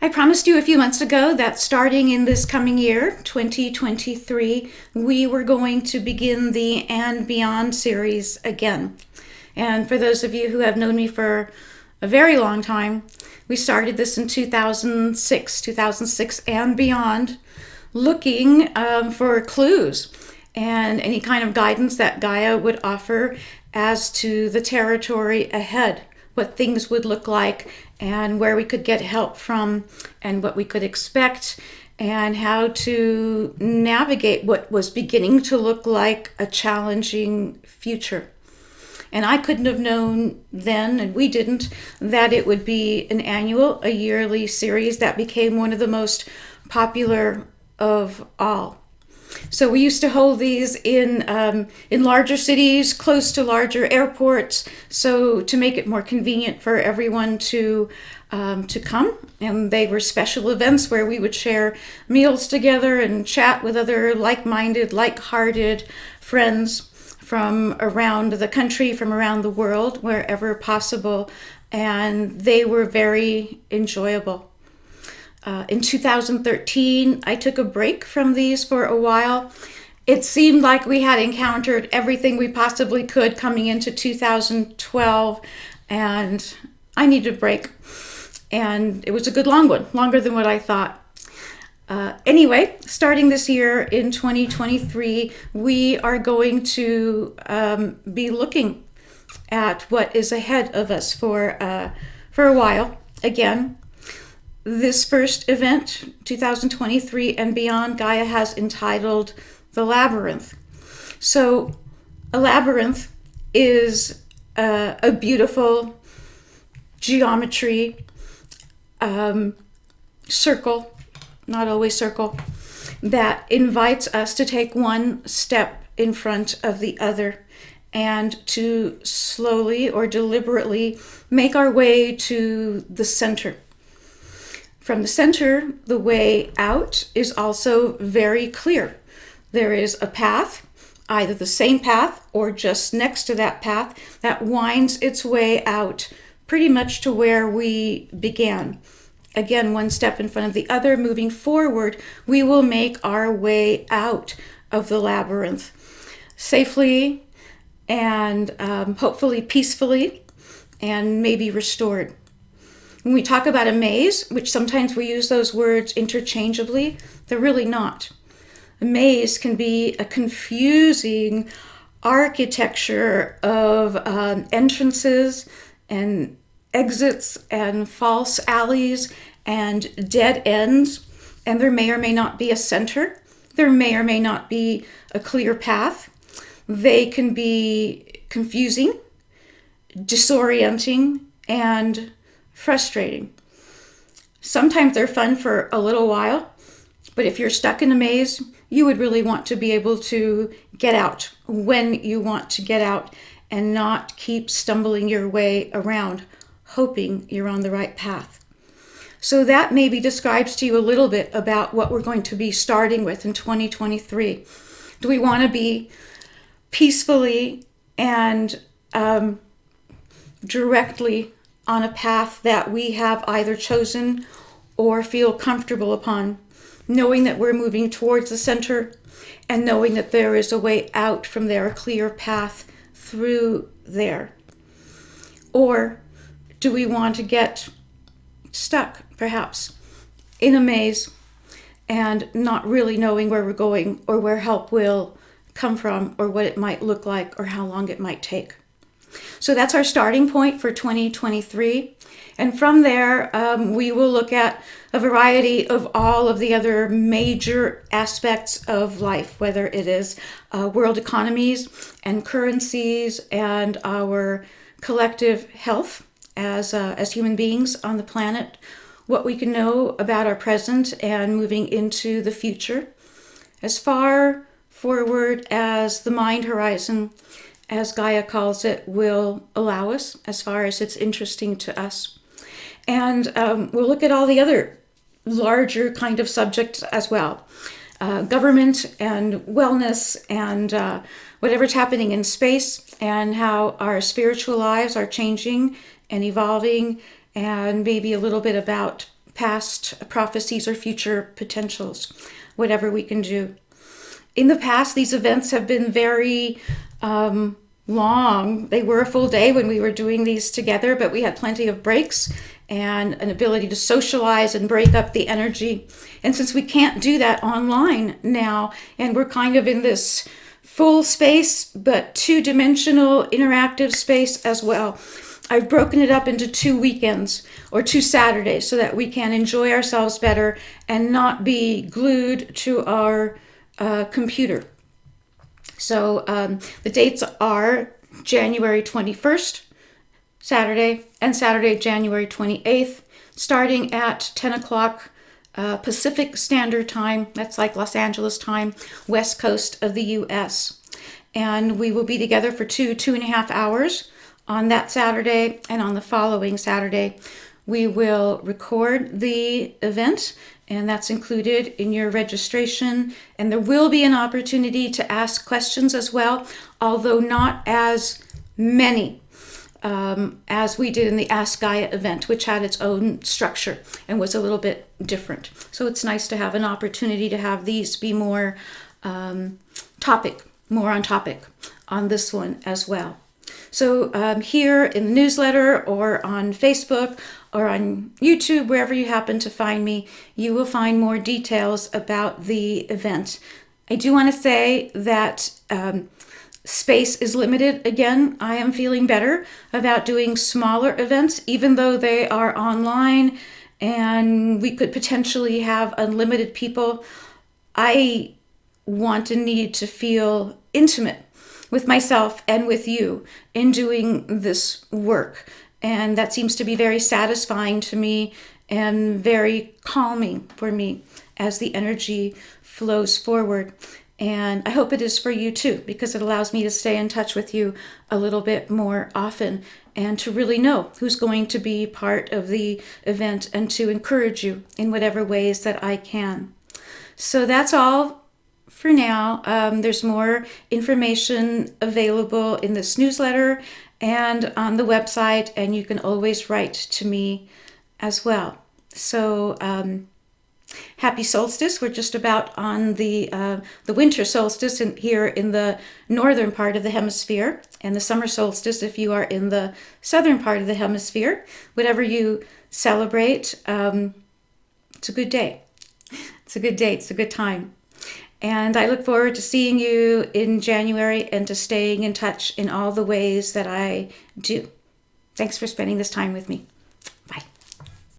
I promised you a few months ago that starting in this coming year, 2023, we were going to begin the And Beyond series again. And for those of you who have known me for a very long time, we started this in 2006 and beyond, looking for clues and any kind of guidance that Gaia would offer as to the territory ahead, what things would look like and where we could get help from and what we could expect and how to navigate what was beginning to look like a challenging future. And I couldn't have known then, and we didn't, that it would be an annual, a yearly series that became one of the most popular of all. So we used to hold these in larger cities, close to larger airports, so to make it more convenient for everyone to come. And they were special events where we would share meals together and chat with other like-minded, like-hearted friends from around the country, from around the world, wherever possible. And they were very enjoyable. In 2013, I took a break from these for a while. It seemed like we had encountered everything we possibly could coming into 2012, and I needed a break. And it was a good long one, longer than what I thought. Anyway, starting this year in 2023, we are going to be looking at what is ahead of us for a while. Again, this first event, 2023 and beyond, Gaia has entitled The Labyrinth. So a labyrinth is a beautiful geometry, circle, not always circle, that invites us to take one step in front of the other and to slowly or deliberately make our way to the center. From the center, the way out is also very clear. There is a path, either the same path or just next to that path, that winds its way out pretty much to where we began. Again, one step in front of the other, moving forward, we will make our way out of the labyrinth safely and hopefully peacefully and maybe restored. When we talk about a maze, which sometimes we use those words interchangeably, they're really not. A maze can be a confusing architecture of entrances and exits and false alleys and dead ends, and there may or may not be a center. There may or may not be a clear path. They can be confusing, disorienting, and frustrating. Sometimes they're fun for a little while, but if you're stuck in a maze, you would really want to be able to get out when you want to get out and not keep stumbling your way around, hoping you're on the right path. So that maybe describes to you a little bit about what we're going to be starting with in 2023. Do we want to be peacefully and directly on a path that we have either chosen or feel comfortable upon, knowing that we're moving towards the center and knowing that there is a way out from there, a clear path through there? Or do we want to get stuck, perhaps, in a maze and not really knowing where we're going or where help will come from or what it might look like or how long it might take? So that's our starting point for 2023. And from there, we will look at a variety of all of the other major aspects of life, whether it is world economies and currencies and our collective health as human beings on the planet, what we can know about our present and moving into the future, as far forward as the mind horizon, as Gaia calls it, will allow us, as far as it's interesting to us. And we'll look at all the other larger kind of subjects as well. Government and wellness and whatever's happening in space and how our spiritual lives are changing and evolving, and maybe a little bit about past prophecies or future potentials, whatever we can do. In the past, these events have been very long. They were a full day when we were doing these together, but we had plenty of breaks and an ability to socialize and break up the energy. And since we can't do that online now, and we're kind of in this full space, but two-dimensional interactive space as well, I've broken it up into 2 weekends or 2 Saturdays so that we can enjoy ourselves better and not be glued to our computer. So the dates are January 21st, Saturday, and Saturday, January 28th, starting at 10 o'clock Pacific Standard Time. That's like Los Angeles time, west coast of the U.S. And we will be together for 2.5 hours on that Saturday, and on the following Saturday, we will record the event, and that's included in your registration. And there will be an opportunity to ask questions as well, although not as many as we did in the Ask Gaia event, which had its own structure and was a little bit different. So it's nice to have an opportunity to have these be more on topic on this one as well. So here in the newsletter or on Facebook or on YouTube, wherever you happen to find me, you will find more details about the event. I do want to say that space is limited. Again, I am feeling better about doing smaller events, even though they are online and we could potentially have unlimited people. I want and need to feel intimate with myself and with you in doing this work. And that seems to be very satisfying to me and very calming for me as the energy flows forward. And I hope it is for you too, because it allows me to stay in touch with you a little bit more often and to really know who's going to be part of the event and to encourage you in whatever ways that I can. So that's all for now. There's more information available in this newsletter and on the website, and you can always write to me as well. So happy solstice. We're just about on the winter solstice here in the northern part of the hemisphere, and the summer solstice if you are in the southern part of the hemisphere. Whatever you celebrate, it's a good day. It's a good day. It's a good time. And I look forward to seeing you in January and to staying in touch in all the ways that I do. Thanks for spending this time with me.